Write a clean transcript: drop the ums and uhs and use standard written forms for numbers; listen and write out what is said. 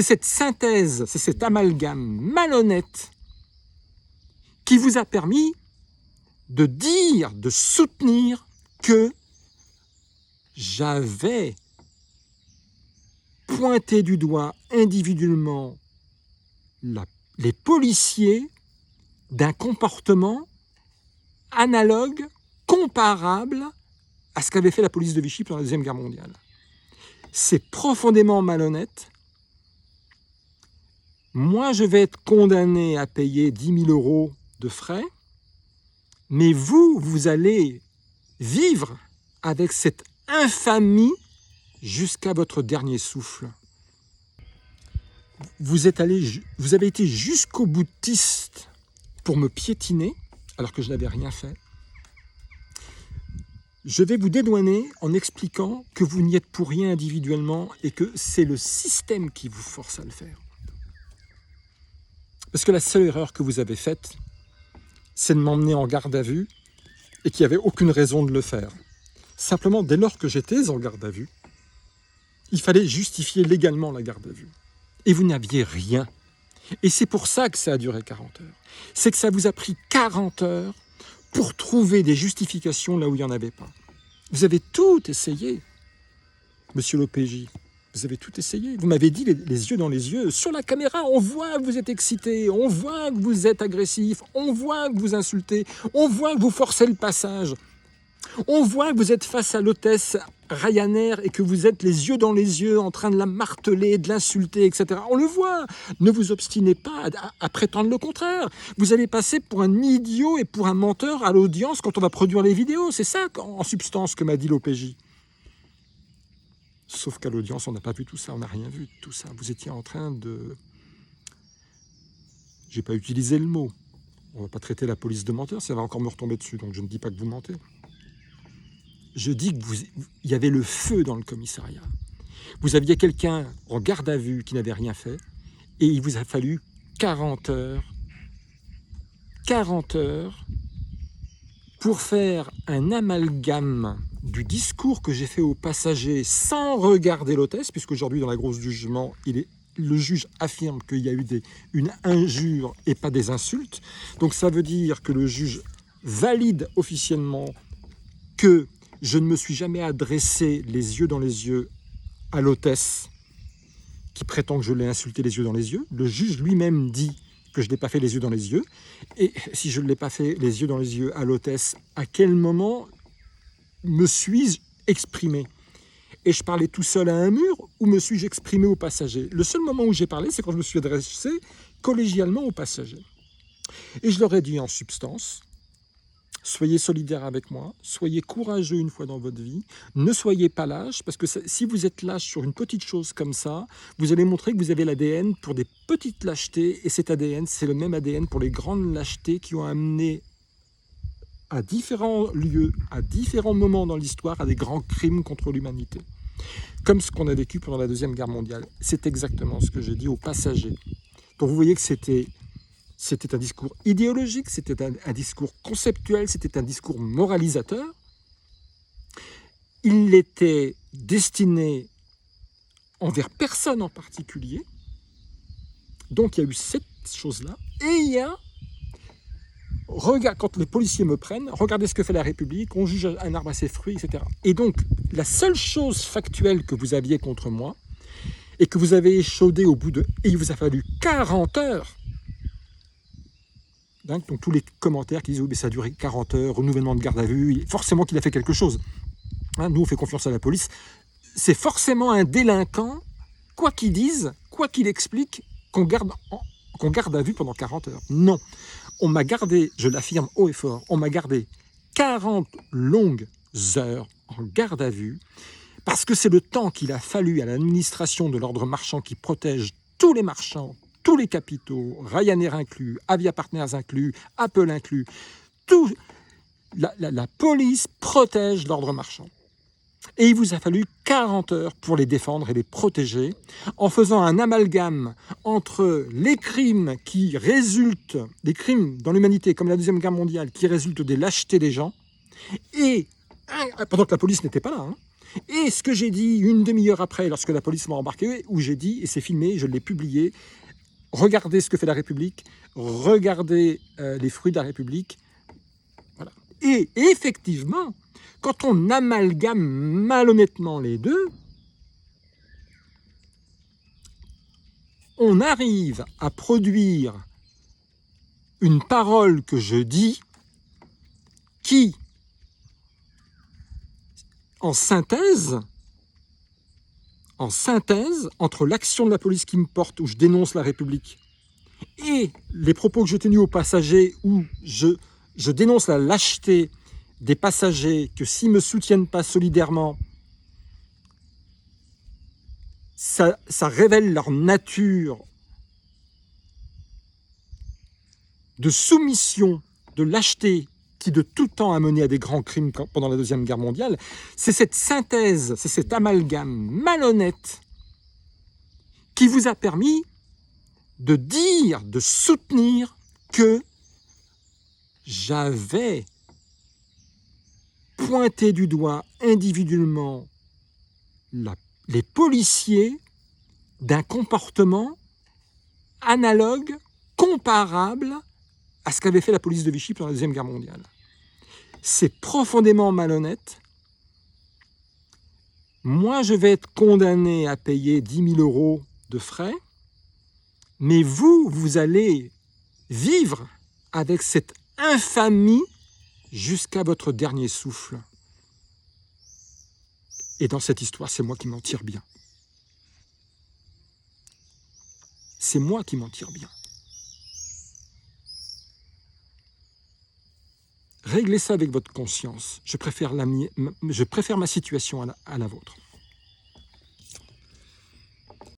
C'est cette synthèse, c'est cet amalgame malhonnête qui vous a permis de dire, de soutenir que j'avais pointé du doigt individuellement les policiers d'un comportement analogue, comparable à ce qu'avait fait la police de Vichy pendant la Deuxième Guerre mondiale. C'est profondément malhonnête. Moi, je vais être condamné à payer 10 000 € de frais, mais vous allez vivre avec cette infamie jusqu'à votre dernier souffle. Vous avez été jusqu'au boutiste pour me piétiner, alors que je n'avais rien fait. Je vais vous dédouaner en expliquant que vous n'y êtes pour rien individuellement et que c'est le système qui vous force à le faire. Parce que la seule erreur que vous avez faite, c'est de m'emmener en garde à vue et qu'il n'y avait aucune raison de le faire. Simplement, dès lors que j'étais en garde à vue, il fallait justifier légalement la garde à vue. Et vous n'aviez rien. Et c'est pour ça que ça a duré 40 heures. C'est que ça vous a pris 40 heures pour trouver des justifications là où il n'y en avait pas. Vous avez tout essayé, monsieur l'OPJ. Vous avez tout essayé. Vous m'avez dit les yeux dans les yeux. Sur la caméra, on voit que vous êtes excité, on voit que vous êtes agressif, on voit que vous insultez, on voit que vous forcez le passage. On voit que vous êtes face à l'hôtesse Ryanair et que vous êtes les yeux dans les yeux en train de la marteler, de l'insulter, etc. On le voit. Ne vous obstinez pas à prétendre le contraire. Vous allez passer pour un idiot et pour un menteur à l'audience quand on va produire les vidéos. C'est ça, en substance, que m'a dit l'OPJ. Sauf qu'à l'audience, on n'a pas vu tout ça, on n'a rien vu de tout ça. Vous étiez en train de... J'ai pas utilisé le mot. On va pas traiter la police de menteur, ça va encore me retomber dessus, donc je ne dis pas que vous mentez. Je dis qu'il y avait le feu dans le commissariat. Vous aviez quelqu'un en garde à vue qui n'avait rien fait, et il vous a fallu 40 heures pour faire un amalgame du discours que j'ai fait aux passagers sans regarder l'hôtesse, puisqu'aujourd'hui, dans la grosse du jugement, le juge affirme qu'il y a eu une injure et pas des insultes. Donc ça veut dire que le juge valide officiellement que je ne me suis jamais adressé les yeux dans les yeux à l'hôtesse qui prétend que je l'ai insulté les yeux dans les yeux. Le juge lui-même dit que je ne l'ai pas fait les yeux dans les yeux. Et si je ne l'ai pas fait les yeux dans les yeux à l'hôtesse, à quel moment me suis-je exprimé? Et je parlais tout seul à un mur ou me suis-je exprimé aux passagers? Le seul moment où j'ai parlé, c'est quand je me suis adressé collégialement aux passagers. Et je leur ai dit en substance, soyez solidaires avec moi, soyez courageux une fois dans votre vie, ne soyez pas lâches, parce que si vous êtes lâche sur une petite chose comme ça, vous allez montrer que vous avez l'ADN pour des petites lâchetés, et cet ADN, c'est le même ADN pour les grandes lâchetés qui ont amené à différents lieux, à différents moments dans l'histoire, à des grands crimes contre l'humanité. Comme ce qu'on a vécu pendant la Deuxième Guerre mondiale. C'est exactement ce que j'ai dit aux passagers. Donc vous voyez que c'était un discours idéologique, c'était un discours conceptuel, c'était un discours moralisateur. Il était destiné envers personne en particulier. Donc il y a eu cette chose-là. Et il y a... quand les policiers me prennent, regardez ce que fait la République, on juge un arbre à ses fruits, etc. Et donc, la seule chose factuelle que vous aviez contre moi, et que vous avez échaudé au bout de... Et il vous a fallu 40 heures. Donc tous les commentaires qui disent « oui, mais ça a duré 40 heures, renouvellement de garde à vue », forcément qu'il a fait quelque chose. Nous, on fait confiance à la police. C'est forcément un délinquant, quoi qu'il dise, quoi qu'il explique, qu'on garde à vue pendant 40 heures. Non. On m'a gardé, je l'affirme haut et fort, on m'a gardé 40 longues heures en garde à vue parce que c'est le temps qu'il a fallu à l'administration de l'ordre marchand qui protège tous les marchands, tous les capitaux, Ryanair inclus, Avia Partners inclus, Apple inclus, la police protège l'ordre marchand. Et il vous a fallu 40 heures pour les défendre et les protéger en faisant un amalgame entre les crimes qui résultent, des crimes dans l'humanité comme la Deuxième Guerre mondiale qui résultent des lâchetés des gens, et pendant que la police n'était pas là, Et ce que j'ai dit une demi-heure après, lorsque la police m'a embarqué, où j'ai dit, et c'est filmé, je l'ai publié, regardez ce que fait la République, regardez les fruits de la République. Voilà. Et effectivement, quand on amalgame malhonnêtement les deux, on arrive à produire une parole que je dis qui, en synthèse, entre l'action de la police qui me porte, où je dénonce la République, et les propos que j'ai tenus aux passagers, où je dénonce la lâcheté des passagers, que s'ils ne me soutiennent pas solidairement, ça révèle leur nature de soumission, de lâcheté, qui de tout temps a mené à des grands crimes pendant la Deuxième Guerre mondiale. C'est cette synthèse, c'est cet amalgame malhonnête qui vous a permis de dire, de soutenir que j'avais pointé du doigt individuellement les policiers d'un comportement analogue, comparable à ce qu'avait fait la police de Vichy pendant la Deuxième Guerre mondiale. C'est profondément malhonnête. Moi, je vais être condamné à payer 10 000 € de frais, mais vous allez vivre avec cette infamie jusqu'à votre dernier souffle. Et dans cette histoire, c'est moi qui m'en tire bien. C'est moi qui m'en tire bien. Réglez ça avec votre conscience. Je préfère ma situation à la vôtre.